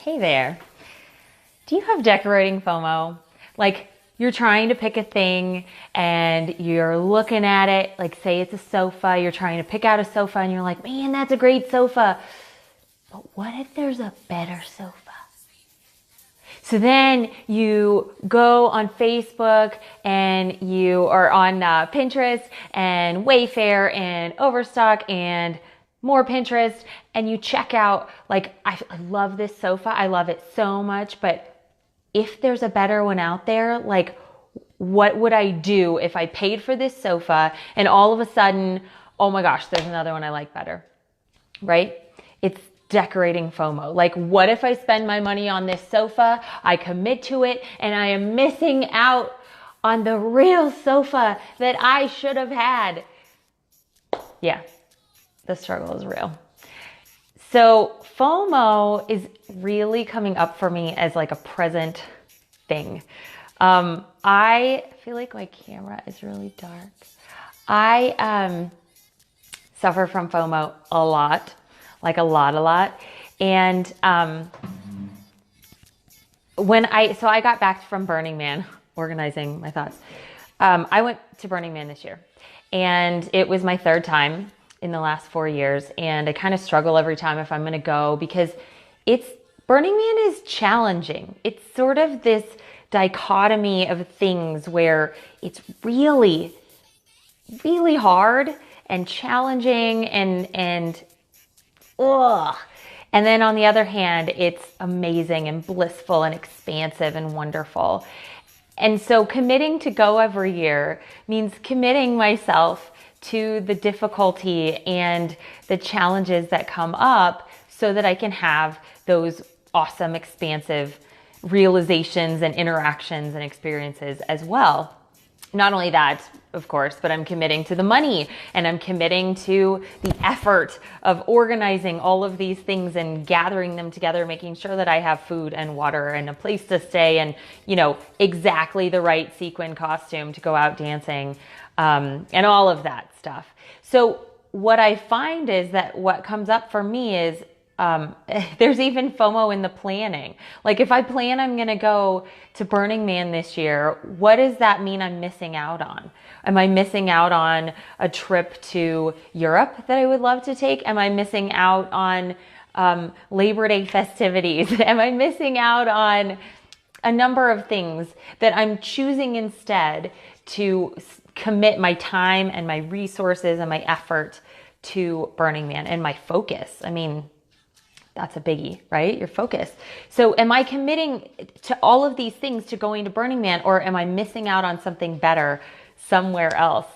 Hey there. Do you have decorating FOMO? Like you're trying to pick a thing and you're looking at it, like say it's a sofa, you're trying to pick out a sofa and you're like, man, that's a great sofa. But what if there's a better sofa? So then you go on Facebook and you are on Pinterest and Wayfair and Overstock and more Pinterest, and you check out, like, I love this sofa. I love it so much, but if there's a better one out there, like, what would I do if I paid for this sofa and all of a sudden, oh my gosh, there's another one I like better, right? It's decorating FOMO. Like, what if I spend my money on this sofa, I commit to it, and I am missing out on the real sofa that I should have had? Yeah, the struggle is real. So FOMO is really coming up for me as like a present thing. I feel like my camera is really dark. I suffer from FOMO a lot. Like a lot. And so I got back from Burning Man, organizing my thoughts. I went to Burning Man this year, and it was my third time in the last 4 years. And I kind of struggle every time if I'm going to go, because Burning Man is challenging. It's sort of this dichotomy of things where it's really, really hard and challenging and ugh. And then on the other hand, it's amazing and blissful and expansive and wonderful. And so committing to go every year means committing myself to the difficulty and the challenges that come up so that I can have those awesome, expansive realizations and interactions and experiences as well. Not only that, of course, but I'm committing to the money, and I'm committing to the effort of organizing all of these things and gathering them together, making sure that I have food and water and a place to stay and, exactly the right sequin costume to go out dancing, and all of that stuff. So what I find is that what comes up for me is there's even FOMO in the planning. Like if I plan I'm going to go to Burning Man this year, what does that mean I'm missing out on? Am I missing out on a trip to Europe that I would love to take? Am I missing out on Labor Day festivities? Am I missing out on a number of things that I'm choosing instead to commit my time and my resources and my effort to Burning Man and my focus? I mean, that's a biggie, right? Your focus. So am I committing to all of these things to going to Burning Man, or am I missing out on something better somewhere else,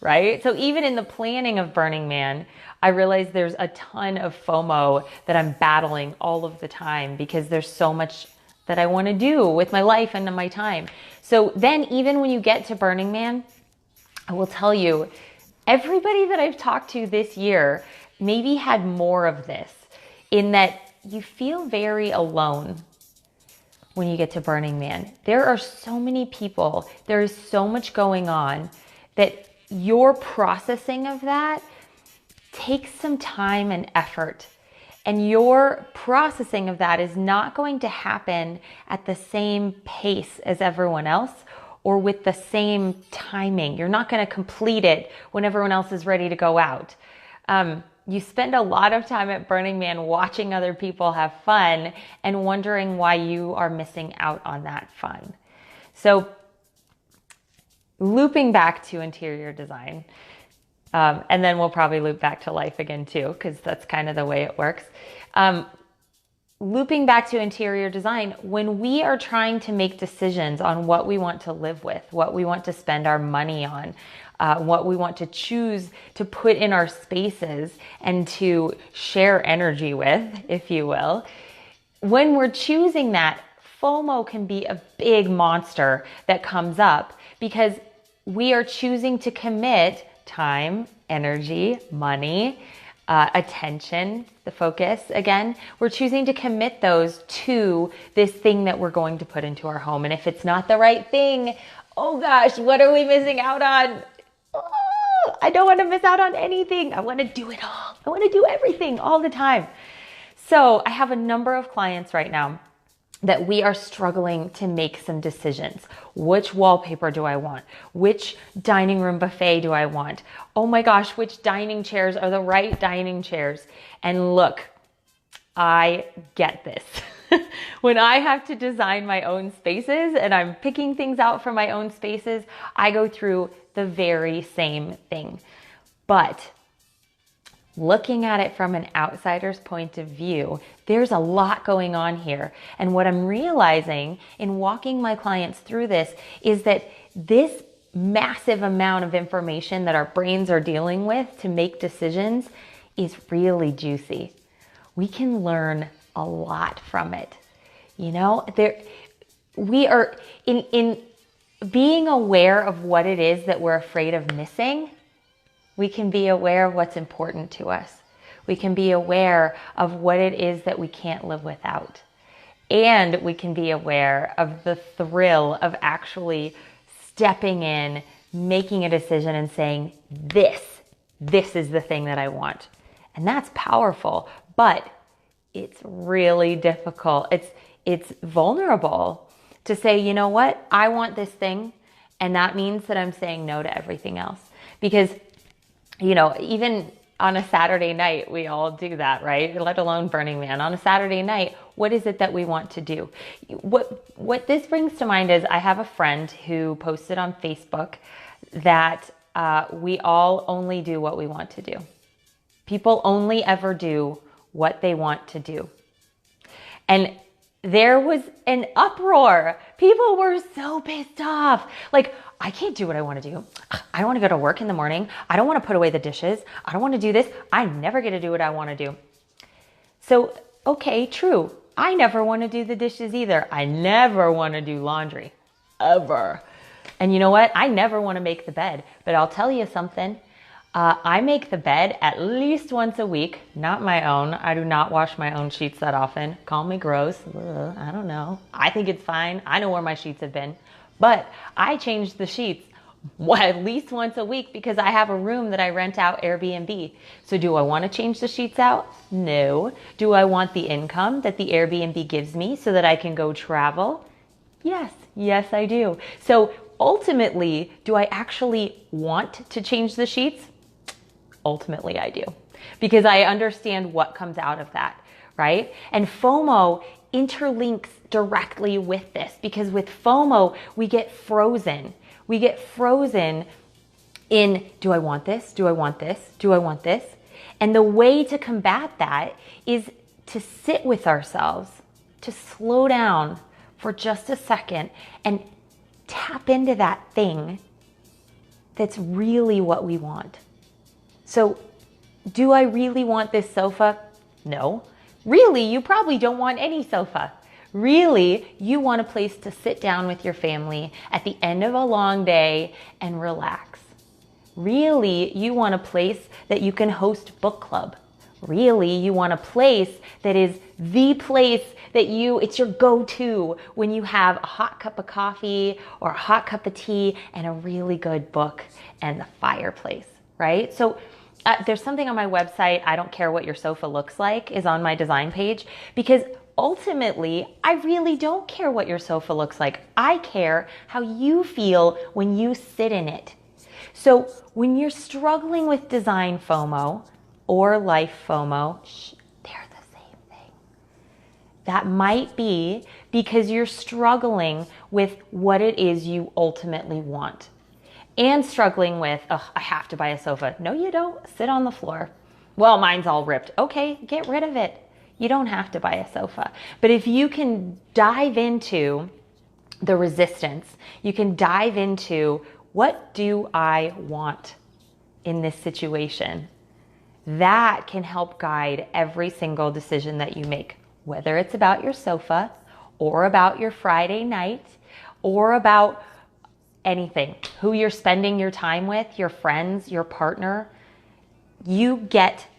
right? So even in the planning of Burning Man, I realize there's a ton of FOMO that I'm battling all of the time because there's so much that I want to do with my life and my time. So then even when you get to Burning Man, I will tell you, everybody that I've talked to this year maybe had more of this, in that you feel very alone when you get to Burning Man. There are so many people, there is so much going on that your processing of that takes some time and effort. And your processing of that is not going to happen at the same pace as everyone else or with the same timing. You're not going to complete it when everyone else is ready to go out. You spend a lot of time at Burning Man watching other people have fun and wondering why you are missing out on that fun. So looping back to interior design, and then we'll probably loop back to life again too, because that's kind of the way it works. Looping back to interior design, when we are trying to make decisions on what we want to live with, what we want to spend our money on, what we want to choose to put in our spaces and to share energy with, if you will, when we're choosing that, FOMO can be a big monster that comes up because we are choosing to commit time, energy, money, attention, the focus. Again, we're choosing to commit those to this thing that we're going to put into our home. And if it's not the right thing, oh gosh, what are we missing out on? Oh, I don't want to miss out on anything. I want to do it all. I want to do everything all the time. So I have a number of clients right now that we are struggling to make some decisions. Which wallpaper do I want? Which dining room buffet do I want? Oh my gosh, which dining chairs are the right dining chairs? And look, I get this. When I have to design my own spaces and I'm picking things out for my own spaces, I go through the very same thing. But looking at it from an outsider's point of view, there's a lot going on here. And what I'm realizing in walking my clients through this is that this massive amount of information that our brains are dealing with to make decisions is really juicy. We can learn a lot from it. You know, we are in being aware of what it is that we're afraid of missing. We can be aware of what's important to us. We can be aware of what it is that we can't live without. And we can be aware of the thrill of actually stepping in, making a decision and saying, this is the thing that I want. And that's powerful, but it's really difficult. It's vulnerable to say, you know what? I want this thing. And that means that I'm saying no to everything else. Because, you know, even on a Saturday night, we all do that, right? Let alone Burning Man. On a Saturday night, what is it that we want to do? What this brings to mind is I have a friend who posted on Facebook that we all only do what we want to do. People only ever do what they want to do. And there was an uproar. People were so pissed off. Like, I can't do what I want to do. I don't want to go to work in the morning. I don't want to put away the dishes. I don't want to do this. I never get to do what I want to do. So, okay, true. I never want to do the dishes either. I never want to do laundry. Ever. And you know what? I never want to make the bed. But I'll tell you something. I make the bed at least once a week, not my own. I do not wash my own sheets that often. Call me gross. Ugh, I don't know. I think it's fine. I know where my sheets have been. But I change the sheets at least once a week because I have a room that I rent out Airbnb. So do I want to change the sheets out? No. Do I want the income that the Airbnb gives me so that I can go travel? Yes. Yes, I do. So ultimately, do I actually want to change the sheets? Ultimately, I do, because I understand what comes out of that, right? And FOMO interlinks directly with this, because with FOMO, we get frozen. We get frozen in, do I want this? Do I want this? Do I want this? And the way to combat that is to sit with ourselves, to slow down for just a second and tap into that thing that's really what we want. So, do I really want this sofa? No. Really, you probably don't want any sofa. Really, you want a place to sit down with your family at the end of a long day and relax. Really, you want a place that you can host book club. Really, you want a place that is the place that it's your go-to when you have a hot cup of coffee or a hot cup of tea and a really good book and the fireplace, right? So there's something on my website, I don't care what your sofa looks like, is on my design page, because ultimately, I really don't care what your sofa looks like. I care how you feel when you sit in it. So when you're struggling with design FOMO or life FOMO, they're the same thing. That might be because you're struggling with what it is you ultimately want. And struggling with, oh, I have to buy a sofa. No, you don't. Sit on the floor. Well, mine's all ripped. Okay, get rid of it. You don't have to buy a sofa. But if you can dive into the resistance, you can dive into, what do I want in this situation? That can help guide every single decision that you make, whether it's about your sofa or about your Friday night or about anything, who you're spending your time with, your friends, your partner.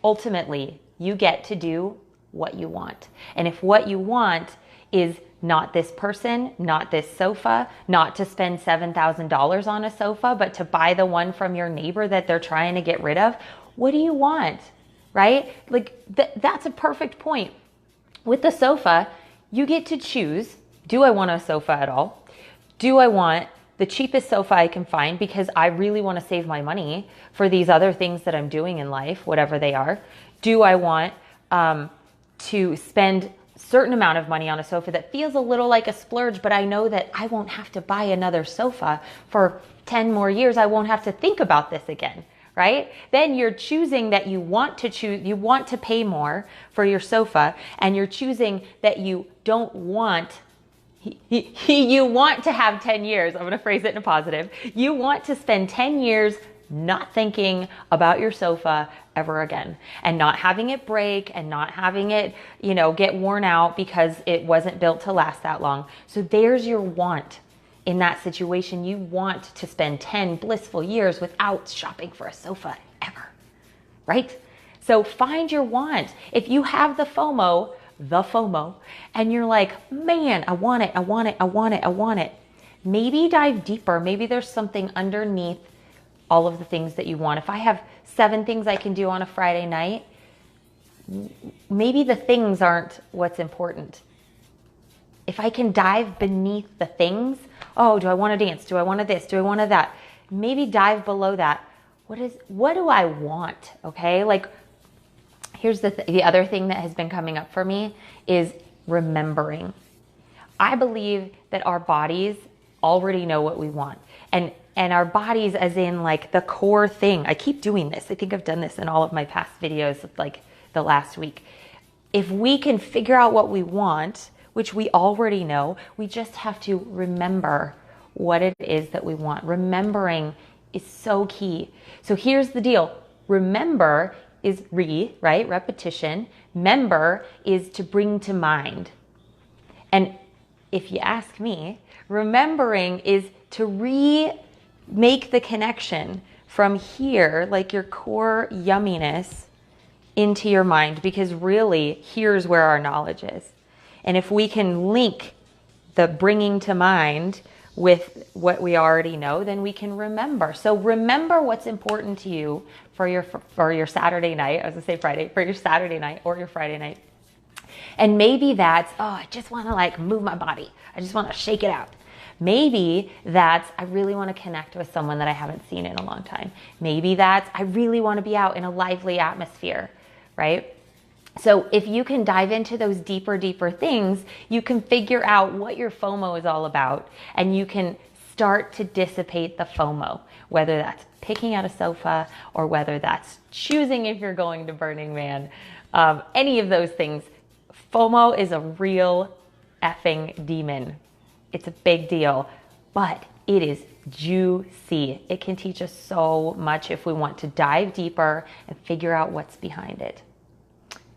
Ultimately, you get to do what you want. And if what you want is not this person, not this sofa, not to spend $7,000 on a sofa, but to buy the one from your neighbor that they're trying to get rid of, what do you want, right? Like that's a perfect point. With the sofa, you get to choose, do I want a sofa at all? Do I want the cheapest sofa I can find because I really want to save my money for these other things that I'm doing in life, whatever they are? Do I want to spend a certain amount of money on a sofa that feels a little like a splurge, but I know that I won't have to buy another sofa for 10 more years. I won't have to think about this again, right? Then you're choosing that you want to pay more for your sofa, and you're choosing that you don't want you want to have 10 years. I'm going to phrase it in a positive. You want to spend 10 years not thinking about your sofa ever again, and not having it break, and not having it, get worn out because it wasn't built to last that long. So there's your want. In that situation, you want to spend 10 blissful years without shopping for a sofa ever, right? So find your want. If you have the FOMO, and you're like, man, I want it. Maybe dive deeper. Maybe there's something underneath all of the things that you want. If I have 7 things I can do on a Friday night, maybe the things aren't what's important. If I can dive beneath the things, oh, do I want to dance? Do I want to this? Do I want to that? Maybe dive below that. What do I want? Okay, like, here's the other thing that has been coming up for me is remembering. I believe that our bodies already know what we want. And our bodies, as in like the core thing. I keep doing this. I think I've done this in all of my past videos, like the last week. If we can figure out what we want, which we already know, we just have to remember what it is that we want. Remembering is so key. So here's the deal. Remember is right? Repetition. Member is to bring to mind. And if you ask me, remembering is to make the connection from here, like your core yumminess, into your mind, because really here's where our knowledge is. And if we can link the bringing to mind with what we already know, then we can remember. So remember what's important to you for your Saturday night. I was gonna say Friday, for your Saturday night or your Friday night. And maybe that's, I just want to like move my body. I just want to shake it out. Maybe that's, I really want to connect with someone that I haven't seen in a long time. Maybe that's, I really want to be out in a lively atmosphere, right? So if you can dive into those deeper things, you can figure out what your FOMO is all about, and you can start to dissipate the FOMO, whether that's picking out a sofa or whether that's choosing if you're going to Burning Man, any of those things. FOMO is a real effing demon. It's a big deal, but it is juicy. It can teach us so much if we want to dive deeper and figure out what's behind it.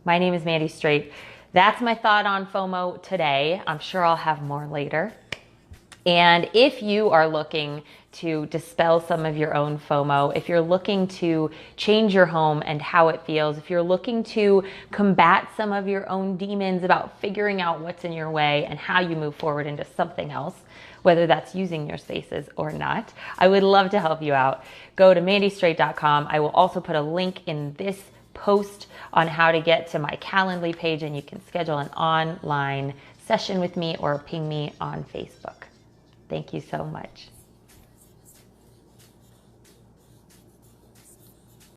My name is Mandy Straight. That's my thought on FOMO today. I'm sure I'll have more later. And if you are looking to dispel some of your own FOMO, if you're looking to change your home and how it feels, if you're looking to combat some of your own demons about figuring out what's in your way and how you move forward into something else, whether that's using your spaces or not, I would love to help you out. Go to mandystraight.com. I will also put a link in this post on how to get to my Calendly page, and you can schedule an online session with me or ping me on Facebook. Thank you so much.